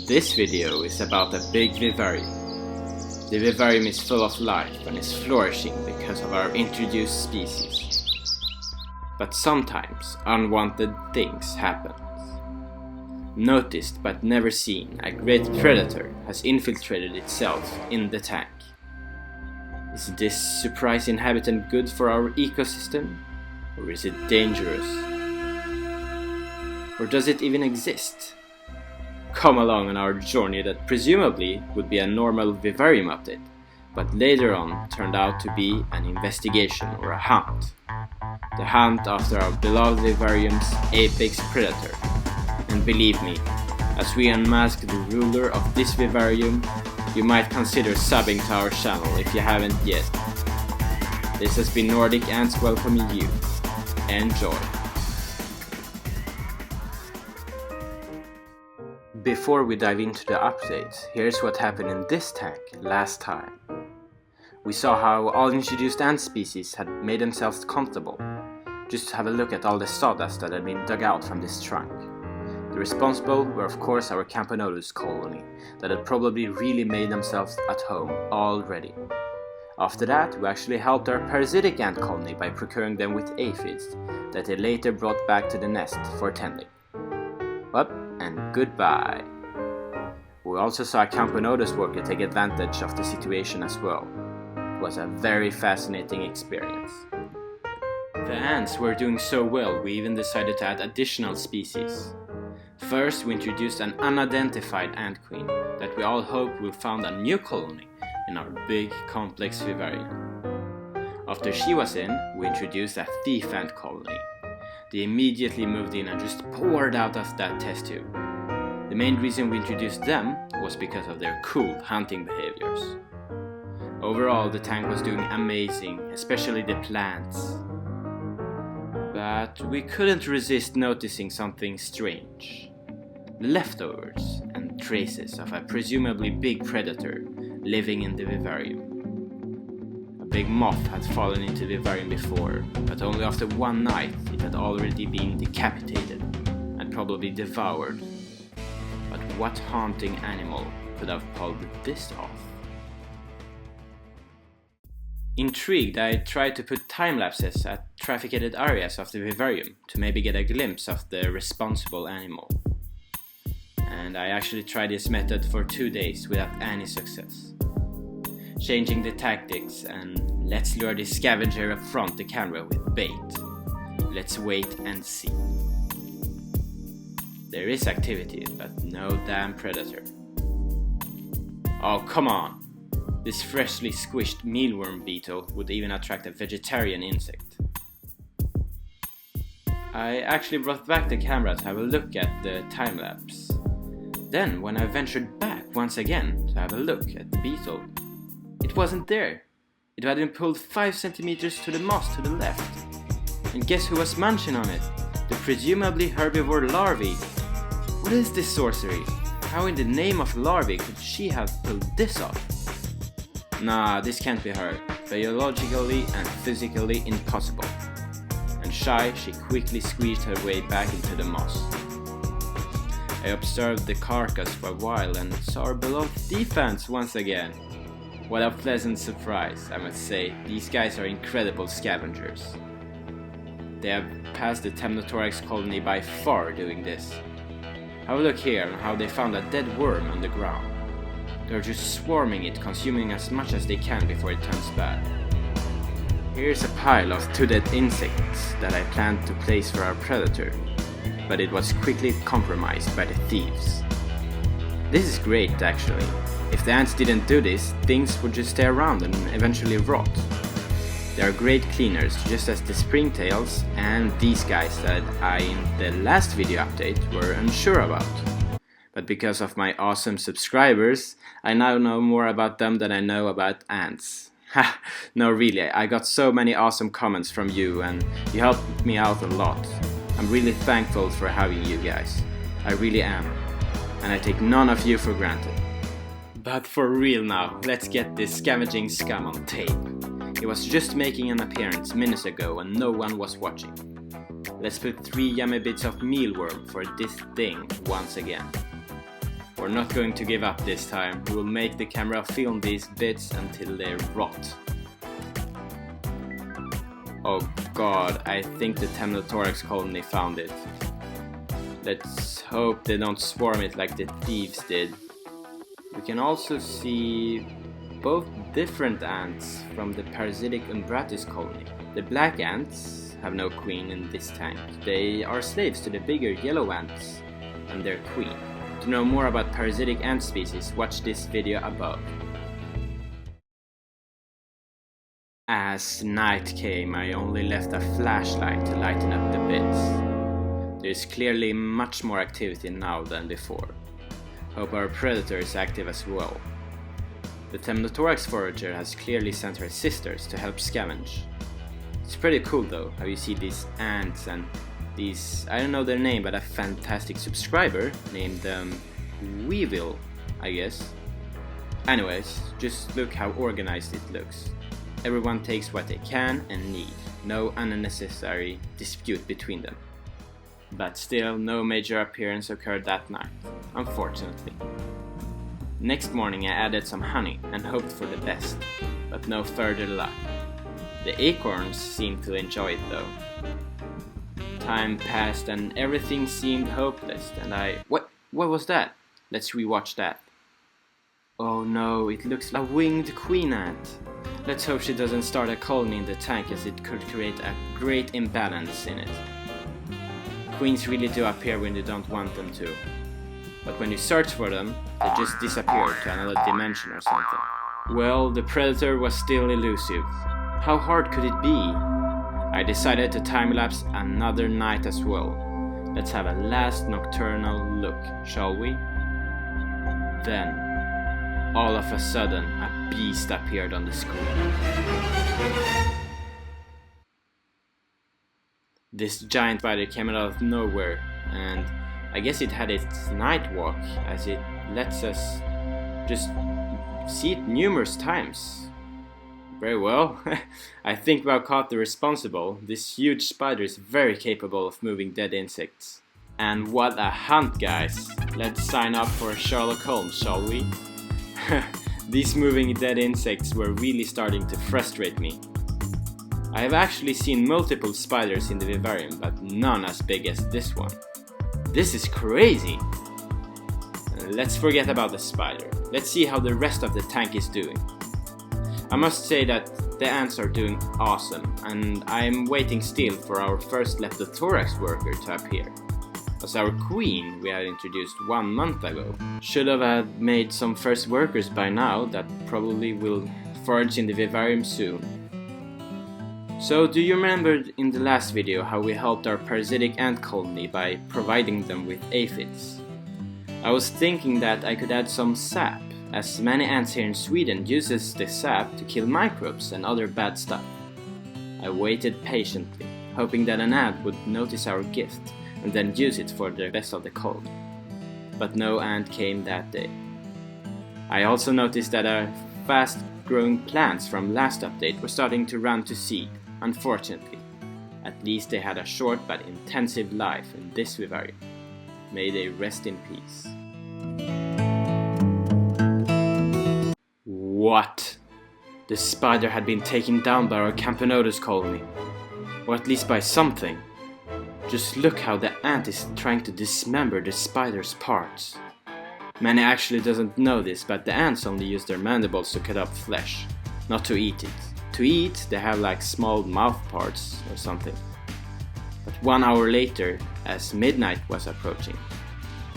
This video is about a big vivarium. The vivarium is full of life and is flourishing because of our introduced species. But sometimes unwanted things happen. Noticed but never seen, a great predator has infiltrated itself in the tank. Is this surprise inhabitant good for our ecosystem? Or is it dangerous? Or does it even exist? Come along on our journey that presumably would be a normal vivarium update, but later on turned out to be an investigation or a hunt. The hunt after our beloved vivarium's apex predator. And believe me, as we unmask the ruler of this vivarium, you might consider subbing to our channel if you haven't yet. This has been Nordic Ants welcoming you. Enjoy! Before we dive into the update, here's what happened in this tank last time. We saw how all introduced ant species had made themselves comfortable. Just to have a look at all the sawdust that had been dug out from this trunk. The responsible were of course our Campanodus colony, that had probably really made themselves at home already. After that, we actually helped our parasitic ant colony by procuring them with aphids, that they later brought back to the nest for tending. Up and goodbye. We also saw a Campanodus worker take advantage of the situation as well. It was a very fascinating experience. The ants were doing so well, we even decided to add additional species. First, we introduced an unidentified ant queen that we all hope will found a new colony in our big, complex vivarium. After she was in, we introduced a thief ant colony. They immediately moved in and just poured out of that test tube. The main reason we introduced them was because of their cool hunting behaviors. Overall, the tank was doing amazing, especially the plants. But we couldn't resist noticing something strange. Leftovers and traces of a presumably big predator living in the vivarium. A big moth had fallen into the vivarium before, but only after one night it had already been decapitated and probably devoured. But what haunting animal could have pulled this off? Intrigued, I tried to put time-lapses at trafficked areas of the vivarium to maybe get a glimpse of the responsible animal. And I actually tried this method for 2 days without any success. Changing the tactics and let's lure the scavenger up front the camera with bait. Let's wait and see. There is activity, but no damn predator. Oh, come on! This freshly squished mealworm beetle would even attract a vegetarian insect. I actually brought back the camera to have a look at the time-lapse. Then, when I ventured back once again to have a look at the beetle, it wasn't there. It had been pulled 5 centimeters to the moss to the left. And guess who was munching on it? The presumably herbivore larvae. What is this sorcery? How in the name of larvae could she have pulled this off? Nah, this can't be her. Biologically and physically impossible. And shy, she quickly squeezed her way back into the moss. I observed the carcass for a while and saw our beloved thief ants once again. What a pleasant surprise, I must say. These guys are incredible scavengers. They have passed the Temperated colony by far doing this. Have a look here on how they found a dead worm on the ground. They're just swarming it, consuming as much as they can before it turns bad. Here's a pile of 2 dead insects that I planned to place for our predator, but it was quickly compromised by the thieves. This is great actually. If the ants didn't do this, things would just stay around and eventually rot. They are great cleaners, just as the springtails and these guys that I in the last video update were unsure about. But because of my awesome subscribers, I now know more about them than I know about ants. Ha! No really, I got so many awesome comments from you and you helped me out a lot. I'm really thankful for having you guys. I really am. And I take none of you for granted. But for real now, let's get this scavenging scum on tape. He was just making an appearance minutes ago and no one was watching. Let's put 3 yummy bits of mealworm for this thing once again. We're not going to give up this time. We will make the camera film these bits until they rot. Oh god, I think the Temnothorax colony found it. Let's hope they don't swarm it like the thieves did. We can also see both different ants from the parasitic Umbratus colony. The black ants have no queen in this tank. They are slaves to the bigger yellow ants and their queen. To know more about parasitic ant species, watch this video above. As night came, I only left a flashlight to lighten up the bits. There is clearly much more activity now than before. Hope our predator is active as well. The Temnothorax forager has clearly sent her sisters to help scavenge. It's pretty cool though, how you see these ants and these, I don't know their name, but a fantastic subscriber named Weevil, I guess. Anyways, just look how organized it looks. Everyone takes what they can and need, no unnecessary dispute between them. But still, no major appearance occurred that night, unfortunately. Next morning I added some honey and hoped for the best, but no further luck. The acorns seemed to enjoy it though. Time passed and everything seemed hopeless and What was that? Let's rewatch that. Oh no, it looks like a winged queen ant. Let's hope she doesn't start a colony in the tank, as it could create a great imbalance in it. Queens really do appear when you don't want them to. But when you search for them, they just disappear to another dimension or something. Well, the predator was still elusive. How hard could it be? I decided to time-lapse another night as well. Let's have a last nocturnal look, shall we? Then, all of a sudden, a beast appeared on the screen. This giant spider came out of nowhere, and I guess it had its night walk, as it lets us just see it numerous times. Very well. I think we have caught the responsible. This huge spider is very capable of moving dead insects. And what a hunt, guys! Let's sign up for Sherlock Holmes, shall we? These moving dead insects were really starting to frustrate me. I have actually seen multiple spiders in the vivarium, but none as big as this one. This is crazy! Let's forget about the spider. Let's see how the rest of the tank is doing. I must say that the ants are doing awesome, and I am waiting still for our first Leptothorax worker to appear. As our queen we had introduced 1 month ago should have had made some first workers by now that probably will forage in the vivarium soon. So do you remember in the last video how we helped our parasitic ant colony by providing them with aphids? I was thinking that I could add some sap, as many ants here in Sweden uses the sap to kill microbes and other bad stuff. I waited patiently, hoping that an ant would notice our gift and then use it for the rest of the colony. But no ant came that day. I also noticed that our fast-growing plants from last update were starting to run to seed, unfortunately. At least they had a short but intensive life in this vivarium. May they rest in peace. What? The spider had been taken down by our Camponotus colony. Or at least by something. Just look how the ant is trying to dismember the spider's parts. Many actually doesn't know this, but the ants only use their mandibles to cut up flesh, not to eat it. To eat, they have like small mouth parts or something. But 1 hour later, as midnight was approaching,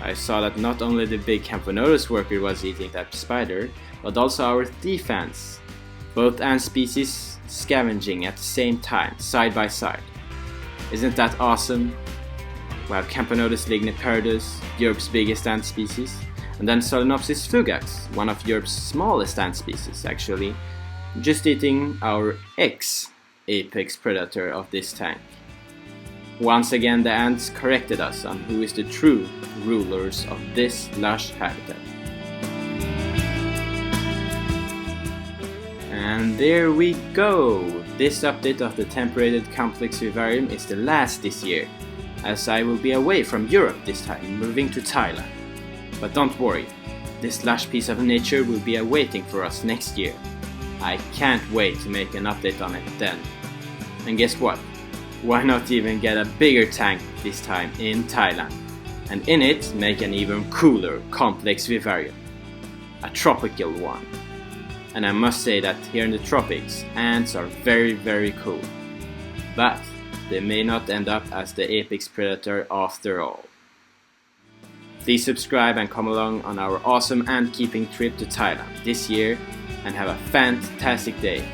I saw that not only the big Camponotus worker was eating that spider, but also our thief ants. Both ant species scavenging at the same time, side by side. Isn't that awesome? We have Camponotus ligniparus, Europe's biggest ant species, and then Solenopsis fugax, one of Europe's smallest ant species actually, just eating our ex-apex predator of this tank. Once again the ants corrected us on who is the true rulers of this lush habitat. And there we go! This update of the temperated complex vivarium is the last this year, as I will be away from Europe this time, moving to Thailand. But don't worry, this lush piece of nature will be awaiting for us next year. I can't wait to make an update on it then. And guess what? Why not even get a bigger tank this time in Thailand? And in it make an even cooler complex vivarium. A tropical one. And I must say that here in the tropics, ants are very cool. But they may not end up as the apex predator after all. Please subscribe and come along on our awesome ant keeping trip to Thailand this year and have a fantastic day.